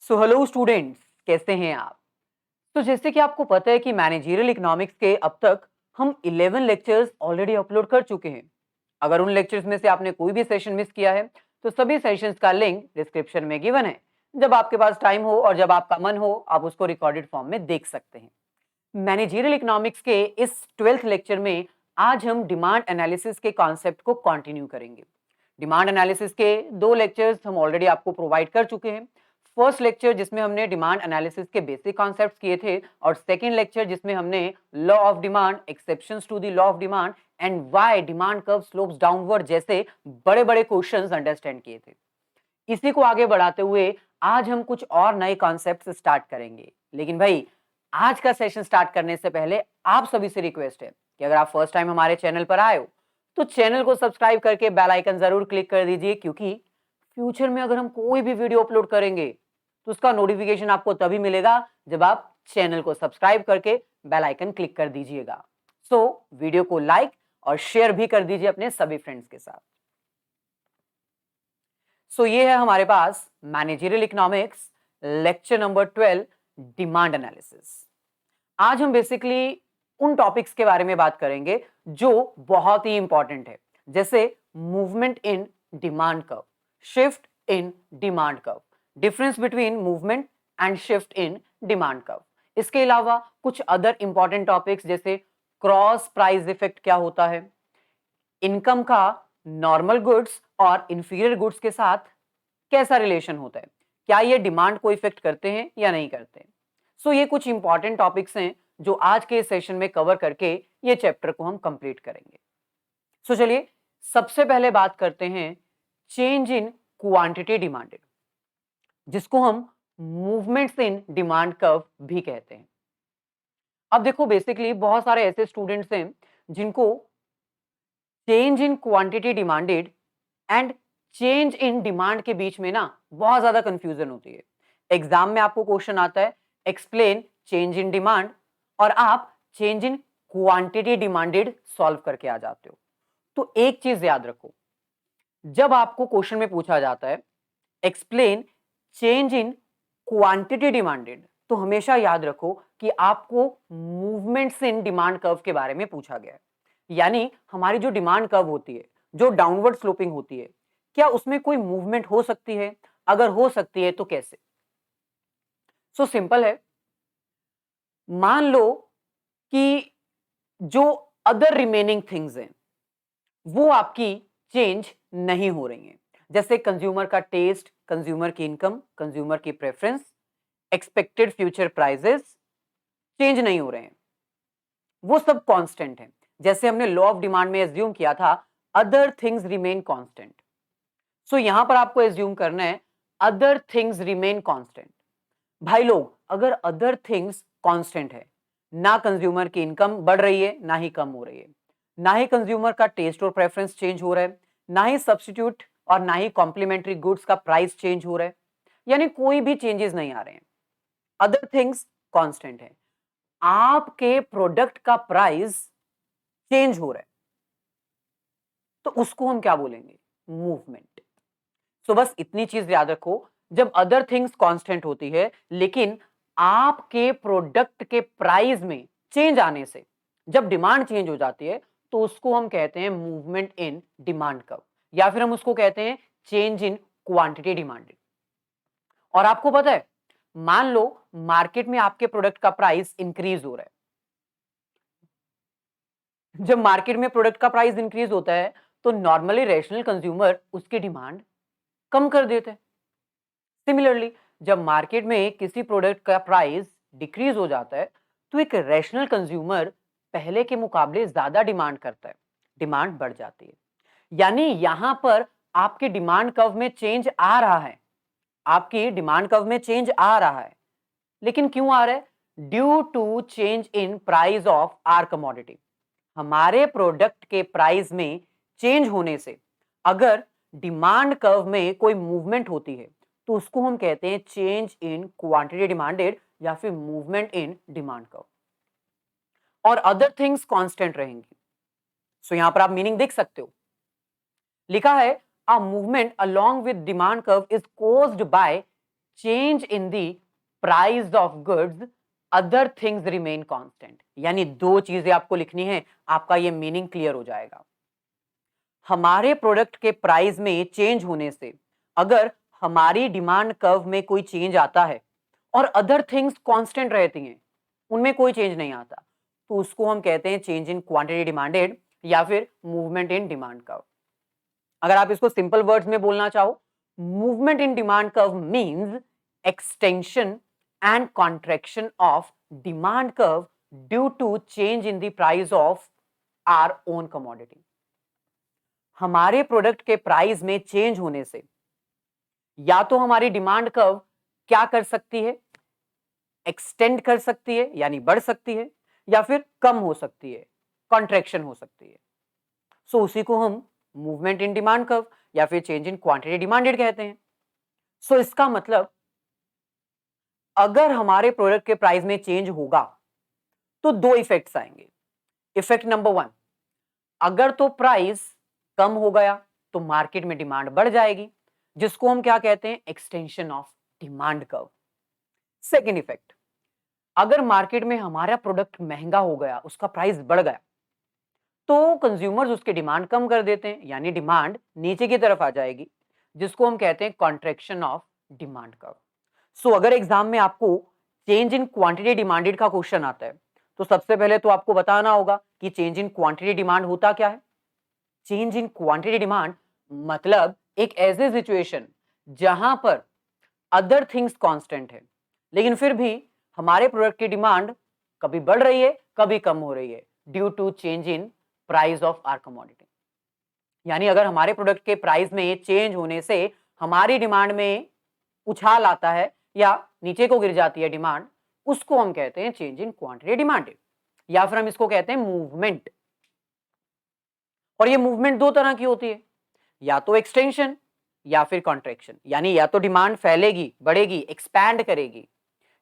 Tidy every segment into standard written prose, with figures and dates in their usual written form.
So hello students, कैसे हैं आप? तो जैसे कि आपको पता है कि मैनेजरियल इकोनॉमिक्स के अब तक हम 11 लेक्चर्स ऑलरेडी अपलोड कर चुके हैं। अगर उन लेक्चर्स में से आपने कोई भी सेशन मिस किया है तो सभी सेशंस का लिंक डिस्क्रिप्शन में गिवन है। जब आपके पास टाइम हो और जब आपका मन हो आप उसको रिकॉर्डेड फॉर्म में देख सकते हैं। मैनेजरियल इकोनॉमिक्स के इस 12th लेक्चर में आज हम डिमांड एनालिसिस के कॉन्सेप्ट को कंटिन्यू करेंगे। डिमांड एनालिसिस के दो लेक्चर्स हम ऑलरेडी आपको प्रोवाइड कर चुके हैं। फर्स्ट लेक्चर जिसमें हमने डिमांड एनालिसिस के बेसिक कॉन्सेप्ट्स किए थे और सेकंड लेक्चर जिसमें हमने law of demand, exceptions to the law of demand and why demand curve slopes downward जैसे बड़े बड़े क्वेश्चंस अंडरस्टैंड किए थे। इसी को आगे बढ़ाते हुए आज हम कुछ और नए कॉन्सेप्ट स्टार्ट करेंगे। लेकिन भाई, आज का सेशन स्टार्ट करने से पहले आप सभी से रिक्वेस्ट है कि अगर आप फर्स्ट टाइम हमारे चैनल पर आए हो तो चैनल को सब्सक्राइब करके बेल आइकन जरूर क्लिक कर दीजिए, क्योंकि फ्यूचर में अगर हम कोई भी वीडियो अपलोड करेंगे तो उसका नोटिफिकेशन आपको तभी मिलेगा जब आप चैनल को सब्सक्राइब करके बेल आइकन क्लिक कर दीजिएगा। सो वीडियो को लाइक और शेयर भी कर दीजिए अपने सभी फ्रेंड्स के साथ। सो ये है हमारे पास managerial economics lecture number 12, demand analysis. आज हम बेसिकली उन टॉपिक्स के बारे में बात करेंगे जो बहुत ही इंपॉर्टेंट है, जैसे movement in demand curve, shift in demand curve, difference between movement and shift in demand curve. इसके अलावा कुछ अदर इंपॉर्टेंट टॉपिक्स जैसे क्रॉस प्राइस इफेक्ट क्या होता है, इनकम का नॉर्मल गुड्स और इंफीरियर गुड्स के साथ कैसा रिलेशन होता है, क्या ये डिमांड को इफेक्ट करते हैं या नहीं करते। सो ये कुछ इंपॉर्टेंट टॉपिक्स हैं जो आज के सेशन में कवर करके ये चैप्टर को हम कंप्लीट करेंगे। सो चलिए सबसे पहले बात करते हैं चेंज इन क्वांटिटी डिमांडेड, जिसको हम मूवमेंट्स इन डिमांड कर्व भी कहते हैं। अब देखो, बेसिकली बहुत सारे ऐसे स्टूडेंट्स हैं जिनको change in quantity demanded and change in demand के बीच में ना बहुत ज्यादा कंफ्यूजन होती है। एग्जाम में आपको क्वेश्चन आता है एक्सप्लेन चेंज इन डिमांड और आप change in quantity demanded solve करके आ जाते हो। तो एक चीज याद रखो, जब आपको क्वेश्चन में पूछा जाता है explain change in quantity demanded, तो हमेशा याद रखो कि आपको मूवमेंट्स इन डिमांड कर्व के बारे में पूछा गया है। यानी हमारी जो डिमांड कर्व होती है, जो डाउनवर्ड स्लोपिंग होती है, क्या उसमें कोई मूवमेंट हो सकती है? अगर हो सकती है तो कैसे? सो सिंपल है, मान लो कि जो अदर रिमेनिंग थिंग्स हैं वो आपकी चेंज नहीं हो रही हैं, जैसे कंज्यूमर का टेस्ट, कंज्यूमर की इनकम, कंज्यूमर की preference, expected future prices change नहीं हो रहे हैं, वो सब कांस्टेंट हैं। जैसे हमने लॉ ऑफ डिमांड में एज्यूम किया था अदर थिंग्स रिमेन कांस्टेंट। सो यहां पर आपको एज्यूम करना है अदर थिंग्स रिमेन कांस्टेंट। भाई लोग, अगर अदर थिंग्स कांस्टेंट है, ना कंज्यूमर की इनकम बढ़ रही है ना ही कम हो रही है, ना ही कंज्यूमर का टेस्ट और प्रेफरेंस चेंज हो रहा है, ना ही सब्स्टिट्यूट और ना ही कॉम्प्लीमेंट्री गुड्स का प्राइस चेंज हो रहा है, यानी कोई भी चेंजेस नहीं आ रहे हैं, अदर थिंग्स कांस्टेंट है, आपके प्रोडक्ट का प्राइस चेंज हो रहा है, तो उसको हम क्या बोलेंगे? मूवमेंट। सो बस इतनी चीज याद रखो, जब अदर थिंग्स कांस्टेंट होती है लेकिन आपके प्रोडक्ट के प्राइस में चेंज आने से जब डिमांड चेंज हो जाती है तो उसको हम कहते हैं मूवमेंट इन डिमांड कर्व, या फिर हम उसको कहते हैं चेंज इन क्वांटिटी डिमांडेड। और आपको पता है, मान लो मार्केट में आपके प्रोडक्ट का प्राइस इंक्रीज हो रहा है। जब मार्केट में प्रोडक्ट का प्राइस इंक्रीज होता है तो नॉर्मली रैशनल कंज्यूमर उसकी डिमांड कम कर देते हैं। सिमिलरली, जब मार्केट में किसी प्रोडक्ट का प्राइस डिक्रीज हो जाता है तो एक रैशनल कंज्यूमर पहले के मुकाबले ज्यादा डिमांड करता है, डिमांड बढ़ जाती है। यानी यहां पर आपकी डिमांड कर्व में चेंज आ रहा है, आपकी डिमांड कर्व में चेंज आ रहा है, लेकिन क्यों आ रहा है? Due to change in price of our commodity. हमारे प्रोडक्ट के प्राइस में चेंज होने से अगर डिमांड कर्व में कोई मूवमेंट होती है तो उसको हम कहते हैं चेंज इन क्वांटिटी डिमांडेड या फिर मूवमेंट इन डिमांड कर्व। और अदर थिंग्स कांस्टेंट रहेंगी। सो यहां पर आप मीनिंग देख सकते हो, लिखा है a movement along with demand curve is caused by change in the price of goods other things remain constant. यानी दो चीजें आपको लिखनी है, आपका ये मीनिंग क्लियर हो जाएगा। हमारे प्रोडक्ट के प्राइस में चेंज होने से अगर हमारी डिमांड कर्व में कोई चेंज आता है और अदर थिंग्स कांस्टेंट रहती हैं, उनमें कोई चेंज नहीं आता, तो उसको हम कहते हैं चेंज इन क्वांटिटी डिमांडेड या फिर मूवमेंट इन डिमांड कर्व। अगर आप इसको सिंपल वर्ड्स में बोलना चाहो, movement in demand curve means extension and contraction of demand curve due to change in the price of our own commodity. हमारे product के प्राइस में चेंज होने से या तो हमारी डिमांड कर्व क्या कर सकती है, एक्सटेंड कर सकती है यानी बढ़ सकती है, या फिर कम हो सकती है, कॉन्ट्रैक्शन हो सकती है। सो उसी को हम मूवमेंट इन डिमांड कर्व या फिर चेंज इन क्वांटिटी डिमांडेड कहते हैं। सो इसका मतलब अगर हमारे प्रोडक्ट के प्राइस में चेंज होगा तो दो इफेक्ट्स आएंगे। इफेक्ट नंबर 1, अगर तो प्राइस कम हो गया तो मार्केट में डिमांड बढ़ जाएगी, जिसको हम क्या कहते हैं, extension of demand curve. Second effect, अगर मार्केट में हमारा प्रोडक्ट महंगा हो गया, उसका प्राइस बढ़ गया, तो कंज्यूमर्स उसकी डिमांड कम कर देते हैं, यानी डिमांड नीचे की तरफ आ जाएगी, जिसको हम कहते हैं कॉन्ट्रैक्शन ऑफ डिमांड कर्व। सो अगर एग्जाम में आपको चेंज इन क्वांटिटी डिमांडेड का क्वेश्चन आता है, तो सबसे पहले तो आपको बताना होगा कि चेंज इन क्वांटिटी डिमांड होता क्या है। चेंज इन क्वांटिटी डिमांड मतलब एक ऐसी सिचुएशन जहां पर अदर थिंग्स कांस्टेंट है, लेकिन फिर भी हमारे प्रोडक्ट की डिमांड कभी बढ़ रही है, कभी कम हो रही है, due to change in price of our commodity. यानी अगर हमारे प्रोडक्ट के प्राइस में चेंज होने से हमारी डिमांड में उछाल आता है या नीचे को गिर जाती है डिमांड, उसको हम कहते हैं चेंज इन क्वांटिटी डिमांडेड, या फिर हम इसको कहते हैं मूवमेंट। और ये मूवमेंट दो तरह की होती है, या तो एक्सटेंशन या फिर कॉन्ट्रैक्शन। यानी या तो डिमांड फैलेगी, बढ़ेगी, एक्सपैंड करेगी,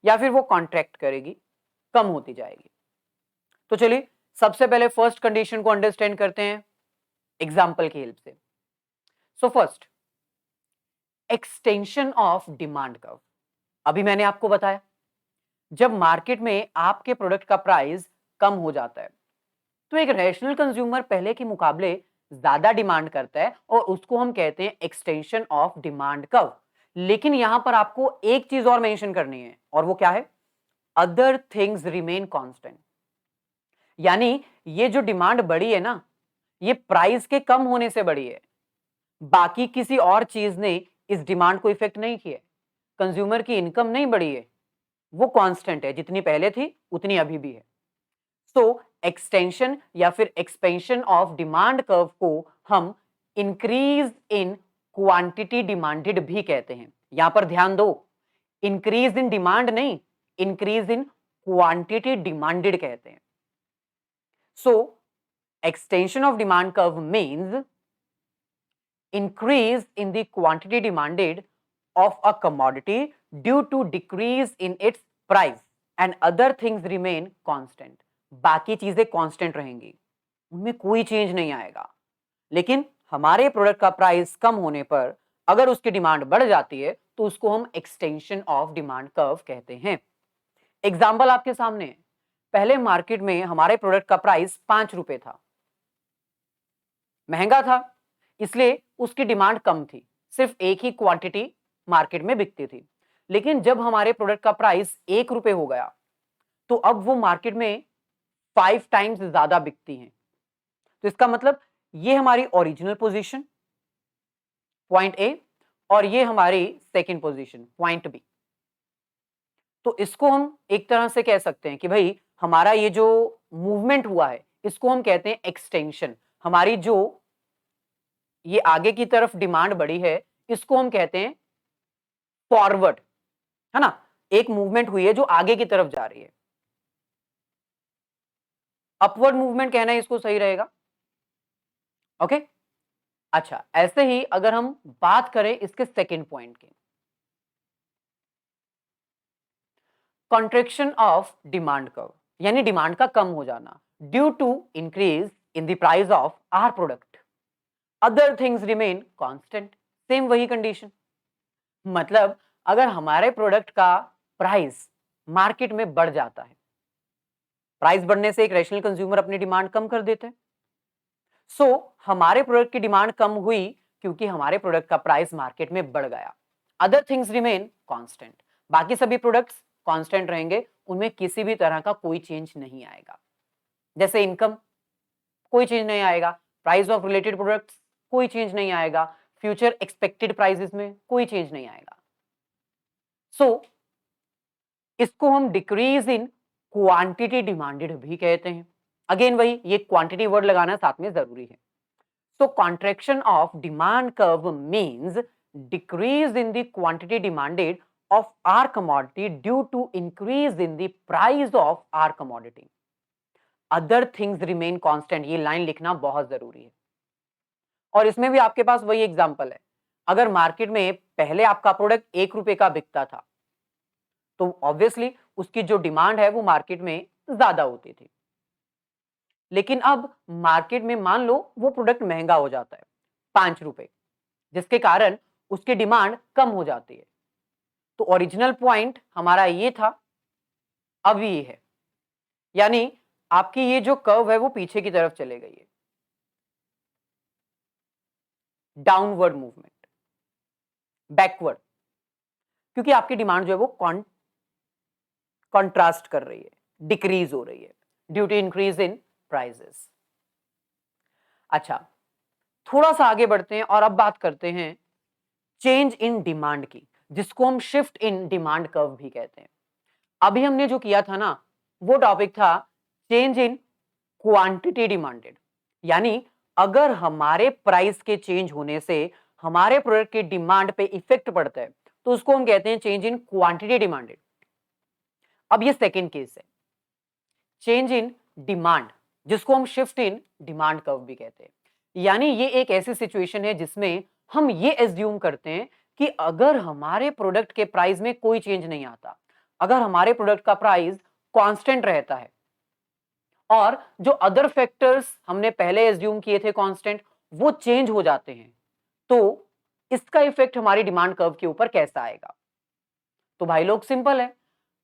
या फिर वो कॉन्ट्रैक्ट करेगी, कम होती जाएगी। तो चलिए सबसे पहले फर्स्ट कंडीशन को अंडरस्टैंड करते हैं एग्जांपल की हेल्प से। So first, extension of demand curve. अभी मैंने आपको बताया जब मार्केट में आपके प्रोडक्ट का प्राइस कम हो जाता है तो एक रैशनल कंज्यूमर पहले के मुकाबले ज्यादा डिमांड करता है और उसको हम कहते हैं एक्सटेंशन ऑफ डिमांड कर्व। लेकिन यहां पर आपको एक चीज और मेंशन करनी है, और वो क्या है, अदर थिंग्स रिमेन कांस्टेंट। यानी ये जो डिमांड बढ़ी है ना, ये प्राइस के कम होने से बढ़ी है, बाकी किसी और चीज ने इस डिमांड को इफेक्ट नहीं किया। कंज्यूमर की इनकम नहीं बढ़ी है, वो कांस्टेंट है, जितनी पहले थी उतनी अभी भी है। सो एक्सटेंशन या फिर एक्सपेंशन ऑफ डिमांड कर्व को हम इंक्रीज इन क्वांटिटी डिमांडेड भी कहते हैं। यहां पर ध्यान दो, इंक्रीज इन डिमांड नहीं, इंक्रीज इन क्वांटिटी डिमांडेड कहते हैं। So extension of demand curve means increase in the quantity demanded of a commodity due to decrease in its price and other things remain constant। बाकी चीजें constant रहेंगी, उनमें कोई change नहीं आएगा, लेकिन हमारे प्रोडक्ट का प्राइस कम होने पर अगर उसकी डिमांड बढ़ जाती है तो उसको हम एक्सटेंशन ऑफ डिमांड कर्व कहते हैं। एग्जाम्पल आपके सामने है, पहले मार्केट में हमारे प्रोडक्ट का प्राइस 5 रुपए था, महंगा था, इसलिए उसकी डिमांड कम थी, सिर्फ एक ही क्वांटिटी मार्केट में बिकती थी। लेकिन जब हमारे प्रोडक्ट का प्राइस 1 रुपए हो गया तो अब वो मार्केट में 5 टाइम्स ज्यादा बिकती हैं। तो इसका मतलब ये हमारी ओरिजिनल पोजीशन पॉइंट ए और ये हमारी सेकंड पोजीशन पॉइंट बी। तो इसको हम एक तरह से कह सकते हैं कि भाई हमारा ये जो मूवमेंट हुआ है इसको हम कहते हैं एक्सटेंशन। हमारी जो ये आगे की तरफ डिमांड बढ़ी है इसको हम कहते हैं फॉरवर्ड, है ना, एक मूवमेंट हुई है जो आगे की तरफ जा रही है। अपवर्ड मूवमेंट कहना है इसको सही रहेगा। ओके, अच्छा, ऐसे ही अगर हम बात करें इसके सेकंड पॉइंट की, कॉन्ट्रैक्शन ऑफ डिमांड कर्व, यानी डिमांड का कम हो जाना due to increase in the price of our product, other things remain constant. Same वही कंडीशन, मतलब अगर हमारे प्रोडक्ट का प्राइस मार्केट में बढ़ जाता है, प्राइस बढ़ने से एक रैशनल कंज्यूमर अपनी डिमांड कम कर देते हैं। हमारे प्रोडक्ट की डिमांड कम हुई क्योंकि हमारे प्रोडक्ट का प्राइस मार्केट में बढ़ गया। अदर थिंग्स रिमेन कांस्टेंट, बाकी सभी प्रोडक्ट्स कांस्टेंट रहेंगे, उनमें किसी भी तरह का कोई चेंज नहीं आएगा। जैसे इनकम, कोई चेंज नहीं आएगा। प्राइस ऑफ रिलेटेड प्रोडक्ट्स, कोई चेंज नहीं आएगा। फ्यूचर एक्सपेक्टेड प्राइसेस में कोई चेंज नहीं आएगा। इसको हम डिक्रीज इन क्वांटिटी डिमांडेड भी कहते हैं। अगेन वही, ये क्वांटिटी वर्ड लगाना साथ में जरूरी है। Contraction of demand curve means decrease in the quantity demanded of our commodity due to increase in the price of our commodity. Other things remain constant, ये लाइन लिखना बहुत जरूरी है। और इसमें भी आपके पास वही एग्जांपल है। अगर मार्केट में पहले आपका प्रोडक्ट 1 रुपए का बिकता था, तो ऑब्वियसली उसकी जो डिमांड है वो मार्केट में ज्यादा होती थी। लेकिन अब मार्केट में मान लो वो प्रोडक्ट महंगा हो जाता है 5 रुपए, जिसके कारण उसकी डिमांड कम हो जाती है। तो ओरिजिनल पॉइंट हमारा ये था, अब ये है, यानी आपकी ये जो कर्व है वो पीछे की तरफ चले गई है, डाउनवर्ड मूवमेंट, बैकवर्ड, क्योंकि आपकी डिमांड जो है वो कॉन्ट्रास्ट कर रही है, डिक्रीज हो रही है due to increase in prices. अच्छा, थोड़ा सा आगे बढ़ते हैं और अब बात करते हैं चेंज इन डिमांड की, जिसको हम शिफ्ट इन डिमांड कर्व भी कहते हैं। अभी हमने जो किया था ना, वो टॉपिक था चेंज इन क्वांटिटी डिमांडेड, यानी अगर हमारे प्राइस के चेंज होने से हमारे प्रोडक्ट की डिमांड पे इफेक्ट पड़ता है, तो उसको हम कहते हैं चेंज इन क्वांटिटी डिमांडेड। अब ये सेकेंड केस है, चेंज इन डिमांड, जिसको हम शिफ्ट इन डिमांड कर्व भी कहते हैं। यानी ये एक ऐसी सिचुएशन है जिसमें हम ये एज्यूम करते हैं कि अगर हमारे प्रोडक्ट के प्राइस में कोई चेंज नहीं आता, अगर हमारे प्रोडक्ट का प्राइस कांस्टेंट रहता है और जो अदर फैक्टर्स हमने पहले एज्यूम किए थे कांस्टेंट, वो चेंज हो जाते हैं, तो इसका इफेक्ट हमारी डिमांड कर्व के ऊपर कैसा आएगा? तो भाई लोग सिंपल है,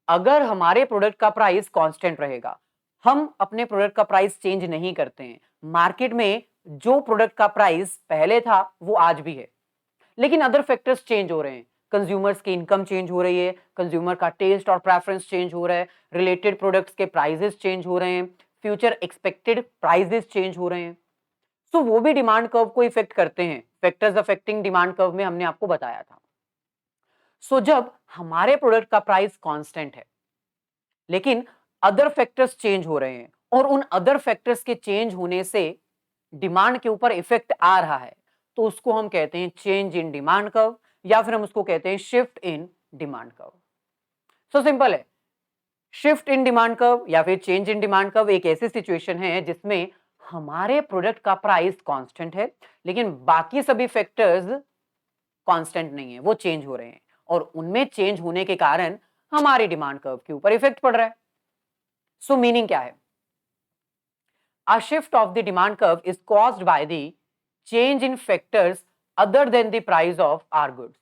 अगर हमारे प्रोडक्ट का प्राइस कांस्टेंट रहेगा, हम अपने प्रोडक्ट का प्राइस चेंज नहीं करते हैं, मार्केट में जो प्रोडक्ट का प्राइस पहले था वो आज भी है, लेकिन अदर फैक्टर्स चेंज हो रहे हैं, कंज्यूमर्स की इनकम चेंज हो रही है, कंज्यूमर का टेस्ट और प्रेफरेंस चेंज हो रहा है, रिलेटेड प्रोडक्ट्स के प्राइसेस चेंज हो रहे हैं, फ्यूचर एक्सपेक्टेड प्राइसेस चेंज हो रहे हैं, तो वो भी डिमांड कर्व को इफेक्ट करते हैं। फैक्टर्स अफेक्टिंग डिमांड कर्व में हमने आपको बताया था। जब हमारे प्रोडक्ट का प्राइस कांस्टेंट है लेकिन अदर फैक्टर्स चेंज हो रहे हैं और उन अदर फैक्टर्स के चेंज होने से डिमांड के ऊपर इफेक्ट आ रहा है, तो उसको हम कहते हैं चेंज इन डिमांड कर्व, या फिर हम उसको कहते हैं shift in demand curve. So simple है, शिफ्ट इन डिमांड कर्व या फिर चेंज इन डिमांड कर्व एक ऐसी सिचुएशन है जिसमें हमारे प्रोडक्ट का प्राइस कांस्टेंट है लेकिन बाकी सभी फैक्टर्स कांस्टेंट नहीं है, वो चेंज हो रहे हैं और उनमें चेंज होने के कारण हमारी डिमांड कर्व के ऊपर इफेक्ट पड़ रहा है। सो मीनिंग क्या है? A shift of the demand curve is caused by the change in factors other than the price of our goods.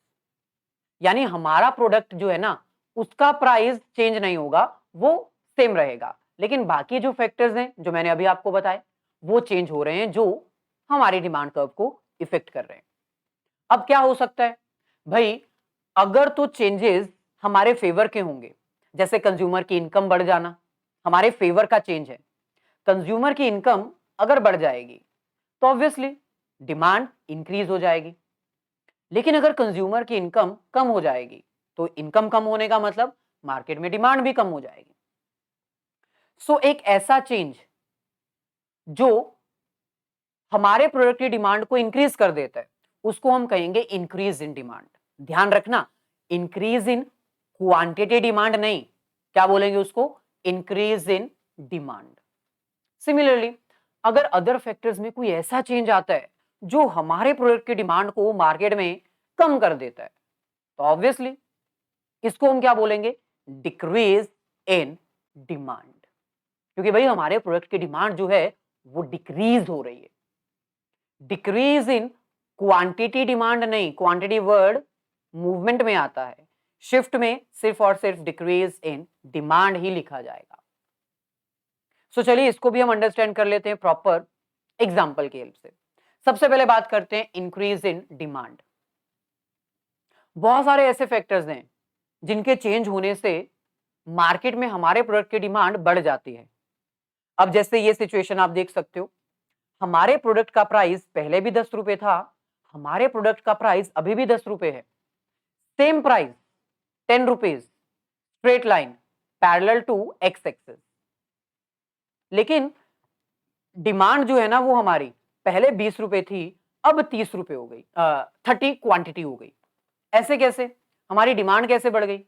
यानी हमारा प्रोडक्ट जो है ना, उसका प्राइस चेंज नहीं होगा, वो सेम रहेगा, लेकिन बाकी जो फैक्टर्स हैं जो मैंने अभी आपको बताए वो चेंज हो रहे हैं, जो हमारी डिमांड कर्व को इफेक्ट कर रहे हैं। अब क्या हो सकता है भाई? अगर तो चेंजेस हमारे फेवर के होंगे, जैसे कंज्यूमर की इनकम बढ़ जाना हमारे फेवर का चेंज है, कंज्यूमर की इनकम अगर बढ़ जाएगी तो ऑब्वियसली डिमांड इंक्रीज हो जाएगी, लेकिन अगर कंज्यूमर की इनकम कम हो जाएगी तो इनकम कम होने का मतलब मार्केट में डिमांड भी कम हो जाएगी। एक ऐसा चेंज जो हमारे प्रोडक्ट की डिमांड को इंक्रीज कर देता है उसको हम कहेंगे इंक्रीज इन डिमांड। ध्यान रखना, इंक्रीज इन क्वांटिटी डिमांड नहीं, क्या बोलेंगे उसको? Increase in demand. सिमिलरली अगर अदर फैक्टर्स में कोई ऐसा चेंज आता है जो हमारे प्रोडक्ट की डिमांड को मार्केट में कम कर देता है, तो ऑब्वियसली इसको हम क्या बोलेंगे? डिक्रीज इन डिमांड, क्योंकि भाई हमारे प्रोडक्ट की डिमांड जो है वो डिक्रीज हो रही है। डिक्रीज इन क्वांटिटी डिमांड नहीं, क्वांटिटी वर्ड मूवमेंट में आता है, शिफ्ट में सिर्फ और सिर्फ डिक्रीज इन डिमांड ही लिखा जाएगा। सो चलिए इसको भी हम अंडरस्टैंड कर लेते हैं प्रॉपर एग्जाम्पल की हेल्प से। सबसे पहले बात करते हैं इंक्रीज इन डिमांड। बहुत सारे ऐसे फैक्टर्स हैं जिनके चेंज होने से मार्केट में हमारे प्रोडक्ट की डिमांड बढ़ जाती है। अब जैसे ये सिचुएशन आप देख सकते हो, हमारे प्रोडक्ट का प्राइस पहले भी 10 रुपए था, हमारे प्रोडक्ट का प्राइस अभी भी 10 रुपए है। Same price 10 rupees, straight line parallel to X axis. लेकिन डिमांड जो है ना वो हमारी पहले 20 रुपए थी, अब 30 रुपए हो गई, 30 क्वांटिटी हो गई। ऐसे कैसे? हमारी डिमांड कैसे बढ़ गई?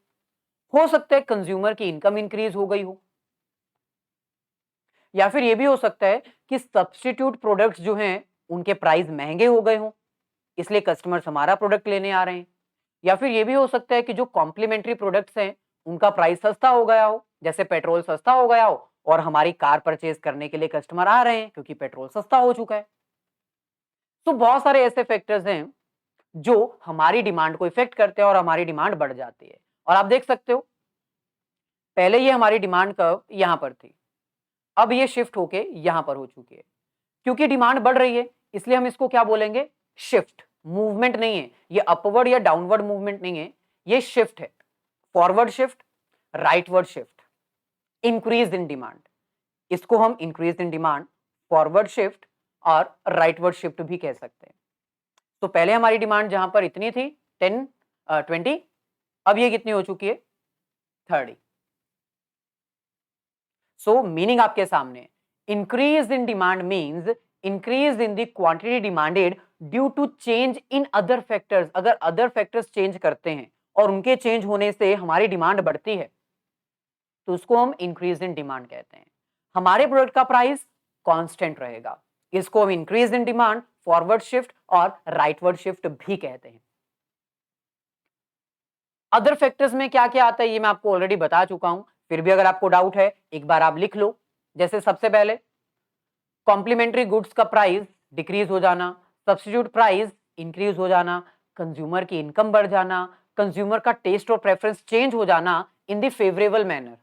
हो सकता है कंज्यूमर की इनकम इंक्रीज हो गई हो, या फिर यह भी हो सकता है कि सब्स्टिट्यूट प्रोडक्ट्स जो हैं उनके प्राइस महंगे हो गए हो, इसलिए कस्टमर्स हमारा प्रोडक्ट लेने आ रहे हैं। या फिर यह भी हो सकता है कि जो कॉम्प्लीमेंट्री प्रोडक्ट्स हैं उनका प्राइस सस्ता हो गया हो, जैसे पेट्रोल सस्ता हो गया हो और हमारी कार परचेज करने के लिए कस्टमर आ रहे हैं क्योंकि पेट्रोल सस्ता हो चुका है। तो बहुत सारे ऐसे फैक्टर्स हैं जो हमारी डिमांड को इफेक्ट करते हैं और हमारी डिमांड बढ़ जाती है। और आप देख सकते हो पहले ये हमारी डिमांड कर्व यहां पर थी, अब ये शिफ्ट होके यहां पर हो चुकी है। क्योंकि डिमांड बढ़ रही है इसलिए हम इसको क्या बोलेंगे? शिफ्ट। मूवमेंट नहीं है ये, अपवर्ड या डाउनवर्ड मूवमेंट नहीं है, ये शिफ्ट है। Forward shift, rightward shift, increase in demand, इसको हम increase in demand, forward shift और राइटवर्ड शिफ्ट भी कह सकते हैं। तो पहले हमारी डिमांड जहां पर इतनी थी 10 20, अब ये कितनी हो चुकी है? 30। सो मीनिंग आपके सामने, increase in demand means increase in the quantity demanded due to change in other factors. अगर अदर फैक्टर्स चेंज करते हैं और उनके चेंज होने से हमारी डिमांड बढ़ती है तो उसको हम इंक्रीज इन डिमांड कहते हैं। हमारे प्रोडक्ट का प्राइस कांस्टेंट रहेगा, इसको हम increase in demand, forward shift और राइटवर्ड शिफ्ट भी कहते हैं। अदर फैक्टर्स में क्या क्या आता है ये मैं आपको ऑलरेडी बता चुका हूं, फिर भी अगर आपको डाउट है एक बार आप लिख लो। जैसे सबसे पहले कॉम्प्लीमेंट्री गुड्स का प्राइस डिक्रीज हो जाना, सब्स्टिट्यूट प्राइस इंक्रीज हो जाना, कंज्यूमर की इनकम बढ़ जाना, कंज्यूमर का टेस्ट और प्रेफरेंस चेंज हो जाना इन द फेवरेबल मैनर,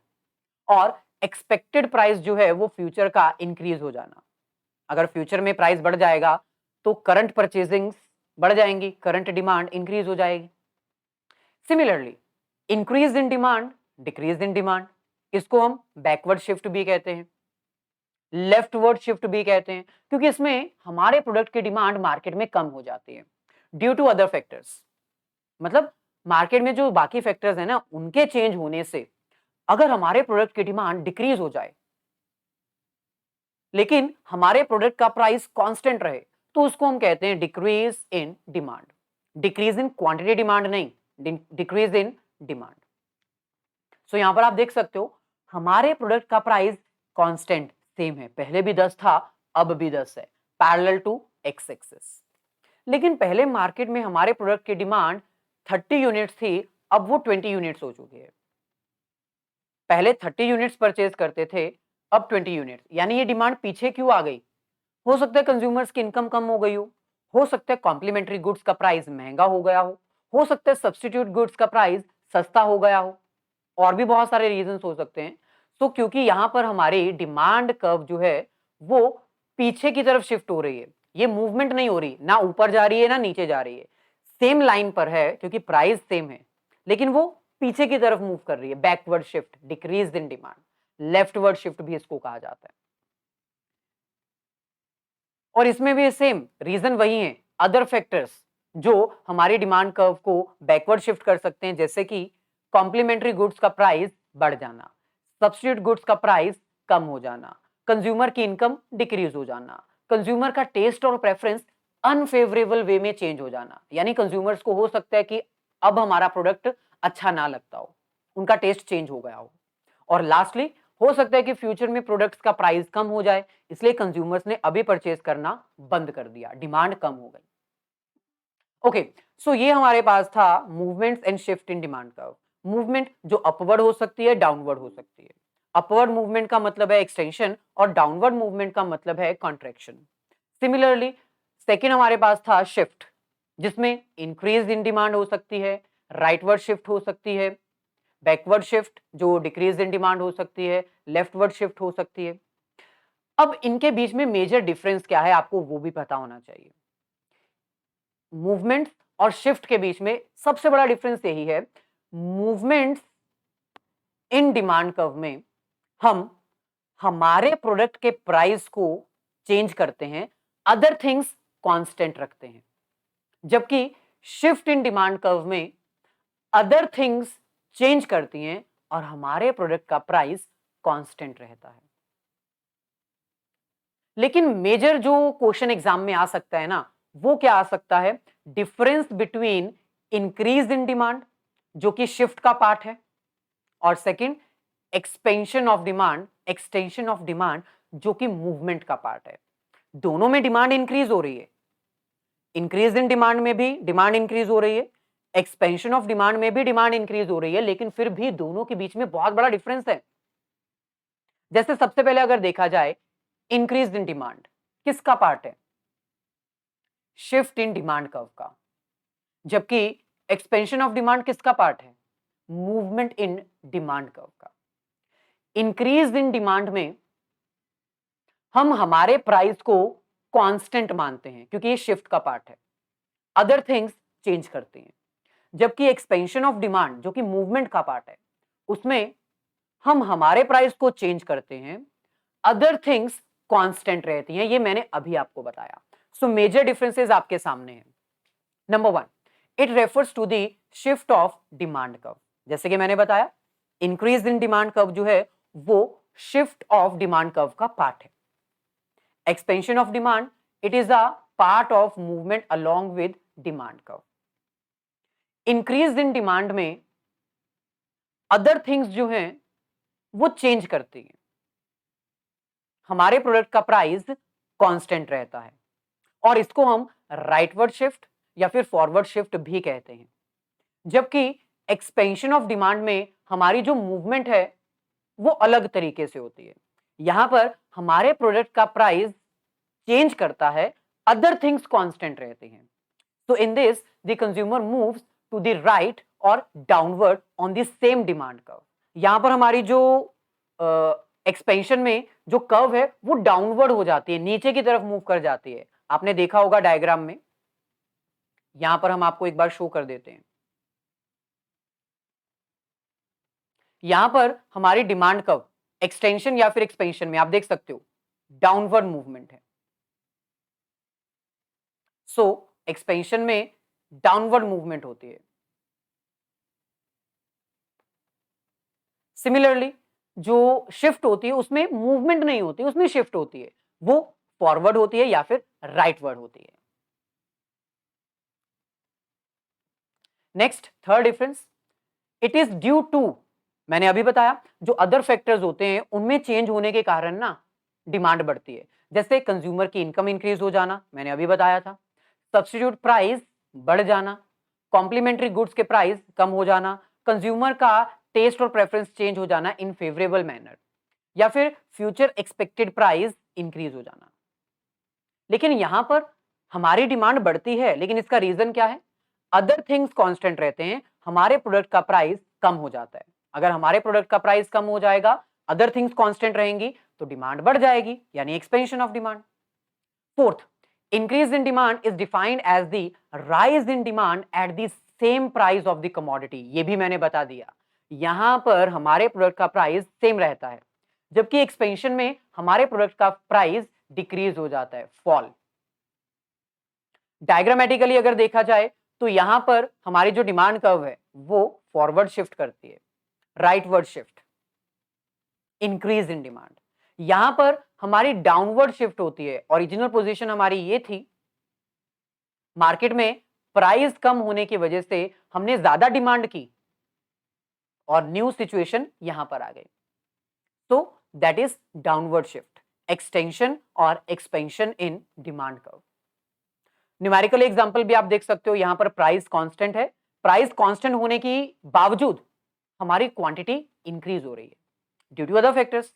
और एक्सपेक्टेड प्राइस जो है वो फ्यूचर का इंक्रीज हो जाना। अगर फ्यूचर में प्राइस बढ़ जाएगा तो करंट परचेजिंग बढ़ जाएंगी, करंट डिमांड इंक्रीज हो जाएगी। Similarly increase in demand, decrease in demand, इसको हम बैकवर्ड शिफ्ट भी कहते हैं, लेफ्टवर्ड शिफ्ट भी कहते हैं, क्योंकि इसमें हमारे प्रोडक्ट की डिमांड मार्केट में कम हो जाती है ड्यू टू अदर फैक्टर्स। मतलब मार्केट में जो बाकी फैक्टर्स है ना उनके चेंज होने से अगर हमारे प्रोडक्ट की डिमांड डिक्रीज हो जाए लेकिन हमारे प्रोडक्ट का प्राइस कांस्टेंट रहे तो उसको हम कहते हैं decrease in demand. Decrease in quantity demand नहीं, डिक्रीज इन डिमांड। सो यहां पर आप देख सकते हो हमारे प्रोडक्ट का प्राइस कांस्टेंट सेम है, पहले भी 10 था अब भी 10 है, पैरेलल टू एक्स एक्सिस। लेकिन पहले मार्केट में हमारे प्रोडक्ट की डिमांड 30 यूनिट्स थी, अब वो 20 यूनिट्स हो चुकी है। पहले 30 यूनिट्स परचेज करते थे, अब 20 यूनिट्स, यानी ये डिमांड पीछे क्यों आ गई? हो सकता है कंज्यूमर्स की इनकम कम हो गई हो सकता है कॉम्प्लीमेंट्री गुड्स का प्राइस महंगा हो गया हो सकता है सब्स्टिट्यूट गुड्स का प्राइस सस्ता हो गया हो, और भी बहुत सारे रीजंस हो सकते हैं। तो क्योंकि यहां पर हमारी डिमांड कर्व जो है वो पीछे की तरफ शिफ्ट हो रही है, ये मूवमेंट नहीं हो रही, ना ऊपर जा रही है ना नीचे जा रही है, सेम लाइन पर है क्योंकि प्राइस सेम है, लेकिन वो पीछे की तरफ मूव कर रही है, backward shift, decrease in demand, leftward shift भी इसको कहा जाता है। और इसमें भी सेम रीजन वही है, अदर फैक्टर्स जो हमारी डिमांड कर्व को बैकवर्ड शिफ्ट कर सकते हैं, जैसे कि कॉम्प्लीमेंट्री गुड्स का प्राइस बढ़ जाना, सब्स्टिट्यूट गुड्स का प्राइस कम हो जाना, कंज्यूमर की इनकम डिक्रीज हो जाना, कंज्यूमर का टेस्ट और प्रेफरेंस अनफेवरेबल वे में चेंज हो जाना, यानी कंज्यूमर्स को हो सकता है कि अब हमारा प्रोडक्ट अच्छा ना लगता हो, उनका टेस्ट चेंज हो गया हो। और लास्टली हो सकता है कि फ्यूचर में प्रोडक्ट्स का प्राइस कम हो जाए, इसलिए कंज्यूमर्स ने अभी परचेज करना बंद कर दिया, डिमांड कम हो गई। ओके, सो ये हमारे पास था movements and shift in demand curve. Movement जो अपवर्ड हो सकती है, डाउनवर्ड हो सकती है। अपवर्ड मूवमेंट का मतलब है एक्सटेंशन और डाउनवर्ड मूवमेंट का मतलब है कॉन्ट्रैक्शन। सिमिलरली सेकेंड हमारे पास था शिफ्ट, जिसमें इंक्रीज इन डिमांड हो सकती है, राइटवर्ड शिफ्ट हो सकती है, बैकवर्ड शिफ्ट जो डिक्रीज इन डिमांड हो सकती है, लेफ्टवर्ड शिफ्ट हो सकती है। अब इनके बीच में मेजर डिफरेंस क्या है आपको वो भी पता होना चाहिए। मूवमेंट और शिफ्ट के बीच में सबसे बड़ा डिफरेंस यही है, मूवमेंट इन डिमांड कर्व में हम हमारे प्रोडक्ट के प्राइस को चेंज करते हैं, अदर थिंग्स कांस्टेंट रखते हैं, जबकि शिफ्ट इन डिमांड कर्व में अदर थिंग्स चेंज करती हैं और हमारे प्रोडक्ट का प्राइस कांस्टेंट रहता है। लेकिन मेजर जो क्वेश्चन एग्जाम में आ सकता है ना, वो क्या आ सकता है, difference between increase in demand जो कि शिफ्ट का पार्ट है, और second expansion of demand, extension of demand जो कि मूवमेंट का पार्ट है। दोनों में डिमांड इंक्रीज हो रही है, इंक्रीज इन डिमांड में भी डिमांड इंक्रीज हो रही है, एक्सपेंशन ऑफ डिमांड में भी डिमांड इंक्रीज हो रही है, लेकिन फिर भी दोनों के बीच में बहुत बड़ा डिफरेंस है। जैसे सबसे पहले अगर देखा जाए, इंक्रीज इन डिमांड किसका पार्ट है, शिफ्ट इन डिमांड कर्व का, जबकि एक्सपेंशन ऑफ डिमांड किसका पार्ट है, मूवमेंट इन डिमांड कर्व का। इंक्रीज इन डिमांड में हम हमारे प्राइस को कांस्टेंट मानते हैं क्योंकि ये शिफ्ट का पार्ट है, अदर थिंग्स चेंज करती हैं, जबकि एक्सपेंशन ऑफ डिमांड जो कि मूवमेंट का पार्ट है, उसमें हम हमारे प्राइस को चेंज करते हैं, अदर थिंग्स कांस्टेंट रहती हैं। ये मैंने अभी आपको बताया। सो मेजर डिफरेंसेस आपके सामने हैं। Number 1, it refers to the shift of demand curve. जैसे कि मैंने बताया, इंक्रीज इन डिमांड कर्व जो है वो शिफ्ट ऑफ डिमांड कर्व का पार्ट है। Expansion of demand, it is a part of movement along with demand curve. Increase in demand में अदर थिंग्स जो हैं वो चेंज करती हैं, हमारे प्रोडक्ट का प्राइस कांस्टेंट रहता है, और इसको हम राइटवर्ड शिफ्ट या फिर फॉरवर्ड शिफ्ट भी कहते हैं। जबकि एक्सपेंशन ऑफ डिमांड में हमारी जो मूवमेंट है वो अलग तरीके से होती है, यहां पर हमारे प्रोडक्ट का प्राइस चेंज करता है, अदर थिंग्स कांस्टेंट रहती हैं। So in this, the consumer moves to the right or downward on the same demand curve. यहां पर हमारी जो एक्सपेंशन में जो कर्व है वो डाउनवर्ड हो जाती है, नीचे की तरफ मूव कर जाती है। आपने देखा होगा डायग्राम में, यहां पर हम आपको एक बार शो कर देते हैं। यहां पर हमारी डिमांड कर्व एक्सटेंशन या फिर एक्सपेंशन में आप देख सकते हो डाउनवर्ड मूवमेंट है। सो एक्सपेंशन में डाउनवर्ड मूवमेंट होती है। सिमिलरली जो शिफ्ट होती है उसमें मूवमेंट नहीं होती, उसमें शिफ्ट होती है, वो फॉरवर्ड होती है या फिर राइटवर्ड होती है। Next third difference, it is due to, मैंने अभी बताया जो अदर फैक्टर्स होते हैं उनमें चेंज होने के कारण ना डिमांड बढ़ती है। जैसे कंज्यूमर की इनकम इंक्रीज हो जाना, मैंने अभी बताया था, सब्स्टिट्यूट प्राइस बढ़ जाना, कॉम्प्लीमेंट्री गुड्स के प्राइस कम हो जाना, कंज्यूमर का टेस्ट और प्रेफरेंस चेंज हो जाना इन फेवरेबल मैनर, या फिर फ्यूचर एक्सपेक्टेड प्राइस इंक्रीज हो जाना। लेकिन यहां पर हमारी डिमांड बढ़ती है, लेकिन इसका रीजन क्या है, अदर थिंग्स कांस्टेंट रहते हैं, हमारे प्रोडक्ट का प्राइस कम हो जाता है। अगर हमारे प्रोडक्ट का प्राइस कम हो जाएगा, अदर थिंग्स कांस्टेंट रहेंगी, तो डिमांड बढ़ जाएगी, यानी expansion of demand. Fourth, increase in demand is defined as the rise in demand at the same price of the commodity। ये भी मैंने बता दिया, यहां पर हमारे प्रोडक्ट का प्राइस सेम रहता है, जबकि एक्सपेंशन में हमारे प्रोडक्ट का प्राइस डिक्रीज हो जाता है, फॉल। डायग्रामेटिकली अगर देखा जाए तो यहां पर हमारी जो डिमांड कर्व है वो फॉरवर्ड शिफ्ट करती है, rightward shift, increase in demand. यहां पर हमारी डाउनवर्ड शिफ्ट होती है। ओरिजिनल पोजीशन हमारी ये थी, मार्केट में प्राइस कम होने की वजह से हमने ज्यादा डिमांड की और न्यू सिचुएशन यहां पर आ गई, तो that is downward shift, extension और expansion in demand curve. Numerical example भी आप देख सकते हो, यहां पर प्राइस कांस्टेंट है, प्राइस कांस्टेंट होने की बावजूद हमारी क्वांटिटी इंक्रीज हो रही है ड्यू टू अदर फैक्टर्स।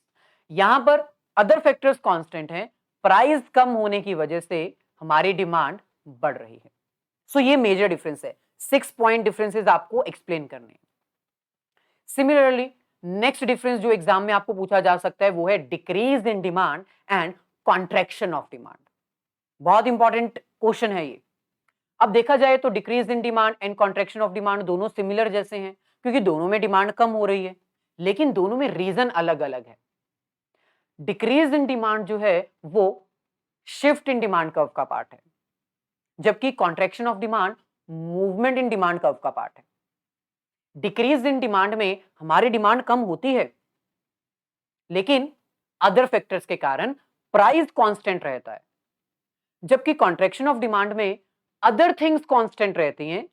यहां पर अदर फैक्टर्स कांस्टेंट हैं, प्राइस कम होने की वजह से हमारी डिमांड बढ़ रही है। सो ये मेजर डिफरेंस है। 6 पॉइंट डिफरेंसेस आपको एक्सप्लेन करने हैं। सिमिलरली नेक्स्ट डिफरेंस जो एग्जाम में आपको पूछा जा सकता है वो है decrease in demand and contraction of demand. बहुत इंपॉर्टेंट क्वेश्चन है ये। अब देखा जाए तो decrease in demand and contraction of demand दोनों सिमिलर जैसे हैं, क्योंकि दोनों में डिमांड कम हो रही है, लेकिन दोनों में रीजन अलग अलग है। डिक्रीज इन डिमांड जो है वो शिफ्ट इन डिमांड कर्व का पार्ट है, जबकि contraction of demand movement in demand curve का पार्ट है। डिक्रीज इन डिमांड में हमारी डिमांड कम होती है, लेकिन अदर फैक्टर्स के कारण प्राइस कांस्टेंट रहता है, जबकि कॉन्ट्रैक्शन ऑफ डिमांड में अदर थिंग्स कांस्टेंट रहती हैं।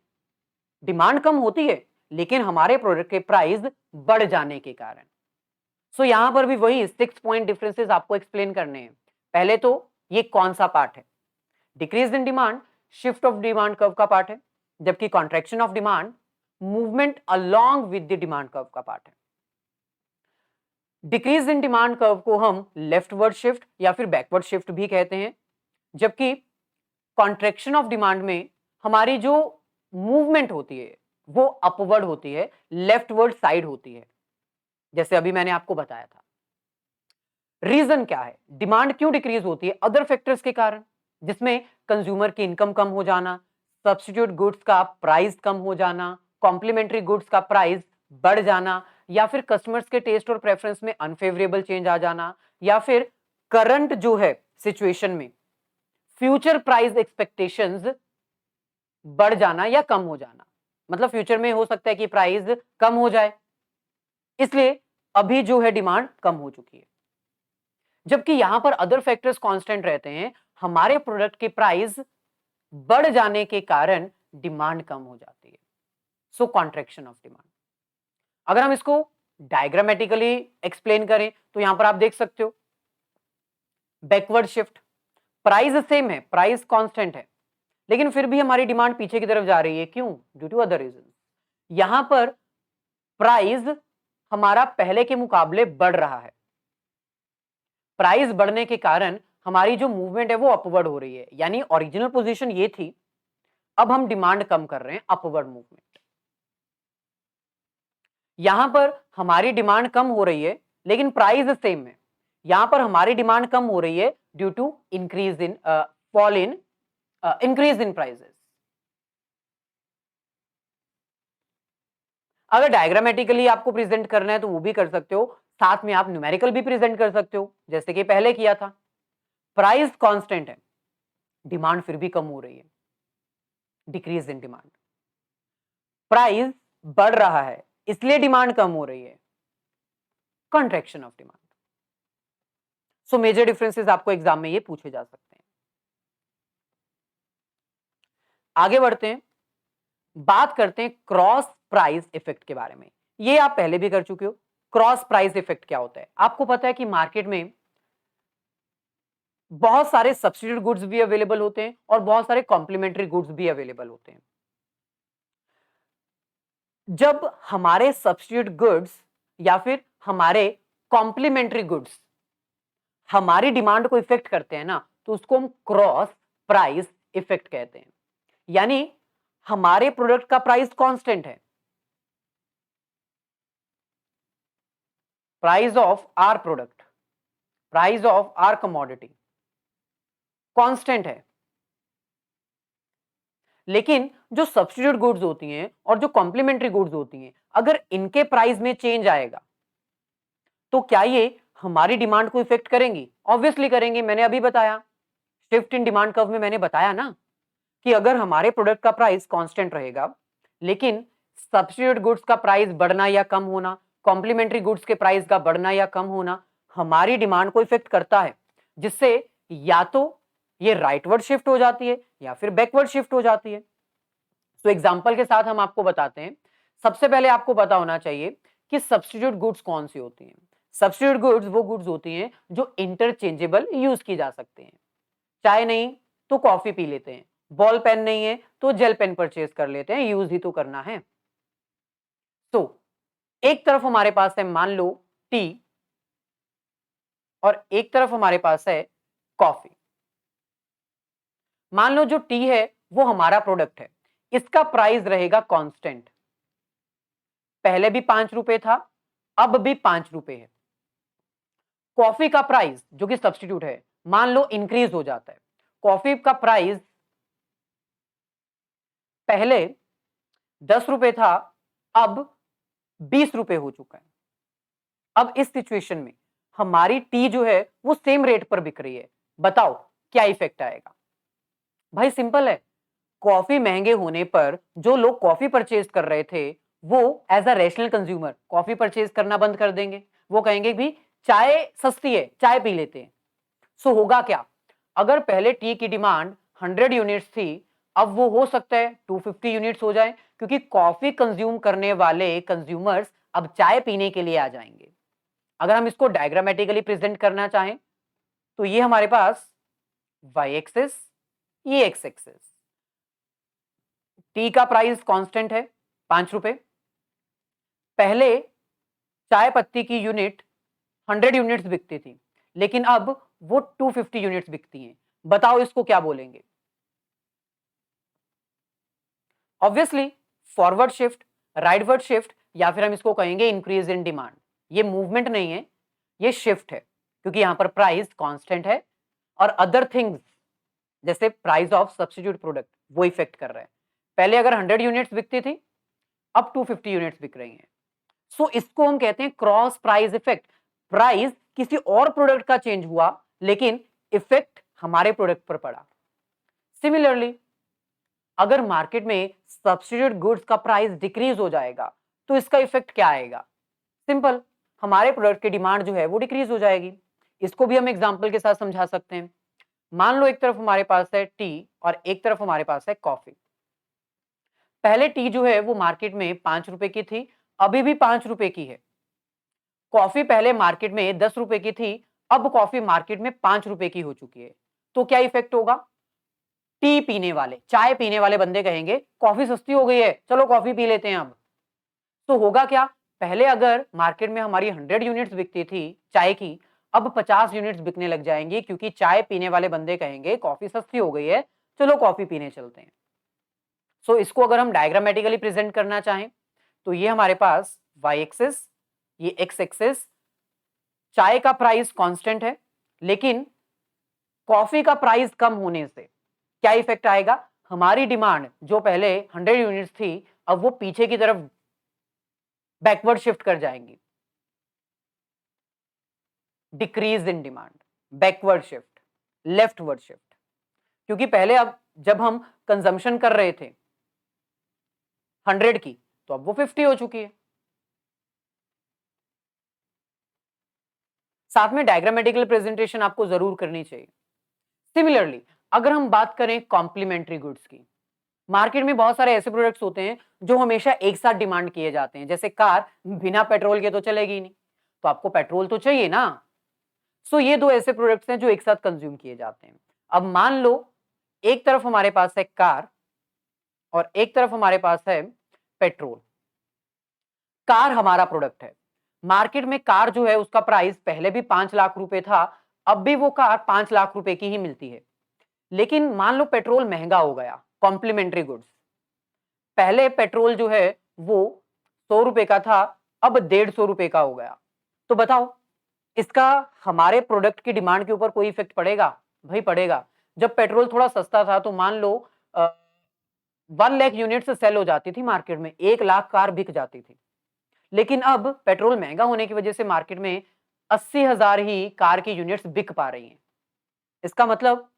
डिमांड कम होती है, लेकिन हमारे प्रोडक्ट के प्राइस बढ़ जाने के कारण। सो यहां पर भी वही 6 पॉइंट डिफरेंसेस आपको एक्सप्लेन करने हैं। पहले तो ये कौन सा पार्ट है? Decrease in demand shift of demand curve का पार्ट है, जबकि contraction of demand movement along with the demand curve का पार्ट है। डिक्रीज इन डिमांड कर्व को हम लेफ्टवर्ड शिफ्ट या फिर बैकवर्ड शिफ्ट भी कहते हैं, जबकि कॉन्ट्रैक्शन ऑफ डिमांड में हमारी जो मूवमेंट होती है वो अपवर्ड होती है, लेफ्टवर्ड साइड होती है, जैसे अभी मैंने आपको बताया था। रीजन क्या है? डिमांड क्यों डिक्रीज होती है? अदर फैक्टर्स के कारण, जिसमें कंज्यूमर की इनकम कम हो जाना, सब्स्टिट्यूट गुड्स का प्राइस कम हो जाना, कॉम्प्लीमेंट्री गुड्स का प्राइस बढ़ जाना, या फिर कस्टमर्स के टेस्ट और प्रेफरेंस में अनफेवरेबल चेंज आ जाना, या फिर करंट जो है सिचुएशन में फ्यूचर प्राइस एक्सपेक्टेशंस बढ़ जाना या कम हो जाना। मतलब फ्यूचर में हो सकता है कि प्राइस कम हो जाए, इसलिए अभी जो है डिमांड कम हो चुकी है। जबकि यहां पर अदर फैक्टर्स कांस्टेंट रहते हैं, हमारे प्रोडक्ट के प्राइस बढ़ जाने के कारण डिमांड कम हो जाती है। सो कॉन्ट्रैक्शन ऑफ डिमांड। अगर हम इसको डायग्रामेटिकली एक्सप्लेन करें तो यहां पर आप देख सकते हो बैकवर्ड शिफ्ट, प्राइस सेम है, प्राइस कांस्टेंट है, लेकिन फिर भी हमारी डिमांड पीछे की तरफ जा रही है। क्यों? Due to other reason. यहां पर प्राइस हमारा पहले के मुकाबले बढ़ रहा है, प्राइस बढ़ने के कारण हमारी जो मूवमेंट है वो अपवर्ड हो रही है, यानी ओरिजिनल पोजीशन ये थी, अब हम डिमांड कम कर रहे हैं, अपवर्ड मूवमेंट। यहां पर हमारी डिमांड कम हो रही है, लेकिन प्राइस सेम है। यहां पर हमारी डिमांड कम हो रही है due to increase in fall in increase in prices. अगर डायग्रामेटिकली आपको प्रेजेंट करना है तो वो भी कर सकते हो, साथ में आप न्यूमेरिकल भी प्रेजेंट कर सकते हो, जैसे कि पहले किया था। प्राइस कांस्टेंट है, डिमांड फिर भी कम हो रही है, डिक्रीज इन डिमांड। प्राइस बढ़ रहा है, इसलिए डिमांड कम हो रही है, contraction of demand. So major differences आपको एग्जाम में ये पूछे जा सकते हैं। आगे बढ़ते हैं, बात करते हैं क्रॉस प्राइस इफेक्ट के बारे में। ये आप पहले भी कर चुके हो। क्रॉस प्राइस इफेक्ट क्या होता है? आपको पता है कि मार्केट में बहुत सारे सब्स्टिट्यूट गुड्स भी अवेलेबल होते हैं और बहुत सारे कॉम्प्लीमेंट्री गुड्स भी अवेलेबल होते हैं। जब हमारे सब्स्टिट्यूट गुड्स या फिर हमारे कॉम्प्लीमेंट्री गुड्स हमारी डिमांड को इफेक्ट करते हैं ना, तो उसको हम क्रॉस प्राइस इफेक्ट कहते हैं। यानी हमारे प्रोडक्ट का प्राइस कांस्टेंट है, price of our product, price of our commodity constant है, लेकिन जो सब्स्टिट्यूट गुड्स होती हैं और जो कॉम्प्लीमेंट्री गुड्स होती हैं, अगर इनके प्राइस में चेंज आएगा तो क्या ये हमारी डिमांड को इफेक्ट करेंगी? ऑब्वियसली करेंगे। मैंने अभी बताया, शिफ्ट इन डिमांड कर्व में मैंने बताया ना कि अगर हमारे प्रोडक्ट का प्राइस कांस्टेंट रहेगा, लेकिन सब्स्टिट्यूट गुड्स का प्राइस बढ़ना या कम होना, कॉम्प्लीमेंट्री गुड्स के प्राइस का बढ़ना या कम होना हमारी डिमांड को इफेक्ट करता है, जिससे या तो ये राइटवर्ड शिफ्ट हो जाती है या फिर बैकवर्ड शिफ्ट हो जाती है। तो एग्जांपल के साथ हम आपको बताते हैं। सबसे पहले आपको पता होना चाहिए कि सब्स्टिट्यूट गुड्स कौन सी होती हैं। सब्स्टिट्यूट गुड्स वो गुड्स होती हैं जो इंटरचेंजेबल यूज की जा सकती हैं। चाय नहीं तो कॉफी पी लेते हैं, बॉल पेन नहीं है तो जेल पेन परचेज कर लेते हैं, यूज ही तो करना है। तो एक तरफ हमारे पास है मान लो टी और एक तरफ हमारे पास है कॉफी। मान लो जो टी है वो हमारा प्रोडक्ट है, इसका प्राइस रहेगा कांस्टेंट। पहले भी 5 रुपए था, अब भी 5 रुपए है। कॉफी का प्राइस जो कि सब्स्टिट्यूट है, मान लो इंक्रीज हो जाता है। कॉफी का प्राइस पहले 10 रुपए था, अब 20 रुपए हो चुका है। अब इस सिचुएशन में हमारी टी जो है वो सेम रेट पर बिक रही है। बताओ क्या इफेक्ट आएगा? भाई सिंपल है, कॉफी महंगे होने पर जो लोग कॉफी परचेज कर रहे थे वो as a rational consumer coffee purchase करना बंद कर देंगे। वो कहेंगे भी चाय सस्ती है, चाय पी लेते हैं। सो होगा क्या? अगर पहले टी की डिमांड 100 यूनिट्स थी, अब वो हो सकता है 250 यूनिट्स हो जाए, क्योंकि कॉफी कंज्यूम करने वाले कंज्यूमर्स अब चाय पीने के लिए आ जाएंगे। अगर हम इसको डायग्रामेटिकली प्रेजेंट करना चाहें तो ये हमारे पास वाई एक्सिस, ये एक्स एक्सिस। टी का प्राइस कांस्टेंट है 5 रुपए। पहले चाय पत्ती की यूनिट 100 यूनिट्स बिकती थी, लेकिन अब वो 250 यूनिट्स बिकती हैं। बताओ इसको क्या बोलेंगे? Obviously forward shift, rightward shift, या फिर हम इसको कहेंगे इंक्रीज इन डिमांड। ये मूवमेंट नहीं है, ये शिफ्ट है, क्योंकि यहां पर प्राइस कांस्टेंट है और अदर थिंग्स जैसे प्राइस ऑफ सब्स्टिट्यूट प्रोडक्ट वो इफेक्ट कर रहे हैं। पहले अगर 100 यूनिट्स बिकती थी, अब 250 यूनिट्स बिक रही हैं। सो इसको हम कहते हैं क्रॉस प्राइस इफेक्ट। प्राइस किसी और प्रोडक्ट का चेंज हुआ, लेकिन इफेक्ट हमारे प्रोडक्ट पर पड़ा। सिमिलरली अगर मार्केट में सब्स्टिट्यूट गुड्स का प्राइस डिक्रीज हो जाएगा तो इसका इफेक्ट क्या आएगा? सिंपल, हमारे प्रोडक्ट की डिमांड जो है वो डिक्रीज हो जाएगी। इसको भी हम एग्जांपल के साथ समझा सकते हैं। मान लो एक तरफ हमारे पास है टी और एक तरफ हमारे पास है कॉफी। पहले टी जो है वो मार्केट में 5 रुपए की थी, अभी भी 5 रुपए की है। कॉफी पहले मार्केट में 10 रुपए की थी, अब कॉफी मार्केट में 5 रुपए की हो चुकी है। तो क्या इफेक्ट होगा? टी पीने वाले, चाय पीने वाले बंदे कहेंगे कॉफी सस्ती हो गई है, चलो कॉफी पी लेते हैं अब। तो होगा क्या? पहले अगर मार्केट में हमारी 100 यूनिट्स बिकती थी चाय की, अब 50 यूनिट्स बिकने लग जाएंगी, क्योंकि चाय पीने वाले बंदे कहेंगे कॉफी सस्ती हो गई है, चलो कॉफी पीने चलते हैं। सो इसको अगर हम डायग्रामेटिकली प्रेजेंट करना चाहें तो ये हमारे पास वाई एक्सिस, ये एक्स एक्सिस। चाय का प्राइस कांस्टेंट है, लेकिन कॉफी का प्राइस कम होने से क्या इफेक्ट आएगा? हमारी डिमांड जो पहले 100 यूनिट्स थी, अब वो पीछे की तरफ बैकवर्ड शिफ्ट कर जाएंगी। Decrease in demand, backward shift, leftward shift. क्योंकि पहले अब जब हम कंजम्पशन कर रहे थे 100 की, तो अब वो 50 हो चुकी है। साथ में डायग्रामेटिकल प्रेजेंटेशन आपको जरूर करनी चाहिए। सिमिलरली अगर हम बात करें कॉम्प्लीमेंट्री गुड्स की, मार्केट में बहुत सारे ऐसे प्रोडक्ट्स होते हैं जो हमेशा एक साथ डिमांड किए जाते हैं। जैसे कार बिना पेट्रोल के तो चलेगी नहीं, तो आपको पेट्रोल तो चाहिए ना। सो ये दो ऐसे प्रोडक्ट्स हैं जो एक साथ कंज्यूम किए जाते हैं। अब मान लो एक तरफ हमारे पास है कार और एक तरफ हमारे पास है पेट्रोल। कार हमारा प्रोडक्ट है। मार्केट में कार जो है उसका प्राइस पहले भी 5 लाख रुपए था, अब भी वो कार 5 लाख रुपए की ही मिलती है। लेकिन मान लो पेट्रोल महंगा हो गया, कॉम्प्लीमेंट्री गुड्स। पहले पेट्रोल जो है वो 100 रुपए का था, अब 150 रुपए का हो गया। तो बताओ इसका हमारे प्रोडक्ट की डिमांड के ऊपर कोई इफेक्ट पड़ेगा? भाई पड़ेगा। जब पेट्रोल थोड़ा सस्ता था तो मान लो 1 लाख यूनिट से सेल हो जाती थी मार्केट में, 1 लाख कार बिक जाती थी। लेकिन अब पेट्रोल महंगा होने की वजह से मार्केट में 80,000 ही कार की यूनिट्स बिक पा रही हैं। इसका मतलब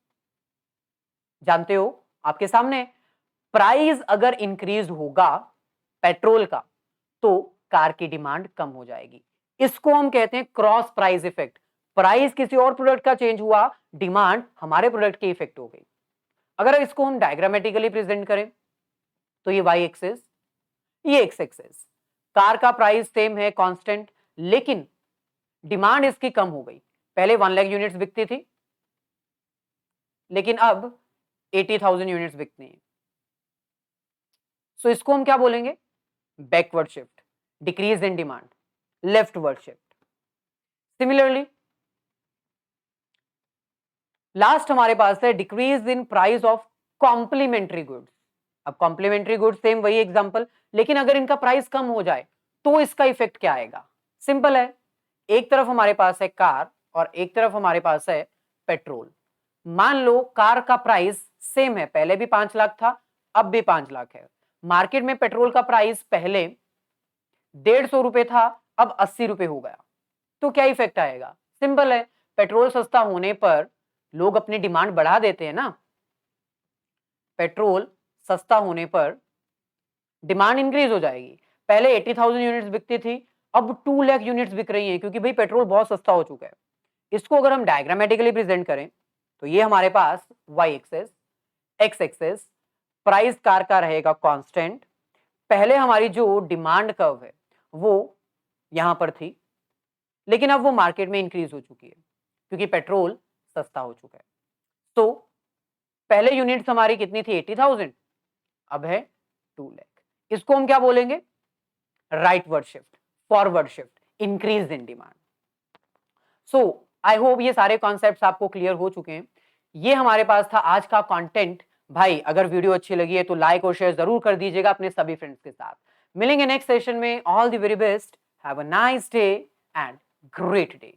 जानते हो आपके सामने, प्राइस अगर इंक्रीज होगा पेट्रोल का तो कार की डिमांड कम हो जाएगी। इसको हम कहते हैं क्रॉस प्राइस इफेक्ट। प्राइस किसी और प्रोडक्ट का चेंज हुआ, डिमांड हमारे प्रोडक्ट की इफेक्ट हो गई। अगर इसको हम डायग्रामेटिकली प्रेजेंट करें तो ये वाई एक्सिस, ये एक्स एक्सिस। कार का प्राइस सेम है कांस्टेंट, लेकिन डिमांड इसकी कम हो गई। पहले 1 लाख यूनिट्स बिकती थी, लेकिन अब 80,000 यूनिट्स बिकती हैं। सो इसको हम क्या बोलेंगे? Backward shift, decrease in demand, leftward shift. Similarly last हमारे पास है decrease in price of complementary goods. अब कॉम्प्लीमेंट्री गुड सेम वही एग्जांपल, लेकिन अगर इनका प्राइस कम हो जाए तो इसका इफेक्ट क्या आएगा? सिंपल है, एक तरफ हमारे पास है कार और एक तरफ हमारे पास है पेट्रोल। मान लो कार का प्राइस सेम है, पहले भी 5 लाख था, अब भी 5 लाख है। मार्केट में पेट्रोल का प्राइस पहले 150 रुपए था, अब 80 रुपए हो गया, तो क्या इफेक्ट आएगा? सिंपल है, पेट्रोल सस्ता होने पर लोग अपनी डिमांड बढ़ा देते हैं ना। पेट्रोल सस्ता होने पर डिमांड इंक्रीज हो जाएगी। पहले 80,000 यूनिट्स बिकती थी, अब 2 लाख यूनिट्स बिक रही हैं, क्योंकि भाई पेट्रोल बहुत सस्ता हो चुका है। इसको अगर हम डायग्रामेटिकली प्रेजेंट करें तो ये हमारे पास y axis, x axis, price car का रहेगा कांस्टेंट। पहले हमारी जो डिमांड कर्व है वो यहां पर थी, लेकिन अब वो मार्केट में इंक्रीज हो चुकी है क्योंकि पेट्रोल सस्ता हो चुका है। तो पहले यूनिट्स हमारी कितनी थी? 80,000, अब है 2 लाख। इसको हम क्या बोलेंगे? Rightward shift, forward shift, increase in demand. So I hope ये सारे कॉन्सेप्ट्स आपको क्लियर हो चुके हैं। ये हमारे पास था आज का कंटेंट। भाई अगर वीडियो अच्छी लगी है तो लाइक और शेयर जरूर कर दीजिएगा अपने सभी फ्रेंड्स के साथ। मिलेंगे नेक्स्ट सेशन में। All the very best, have a nice day and great day.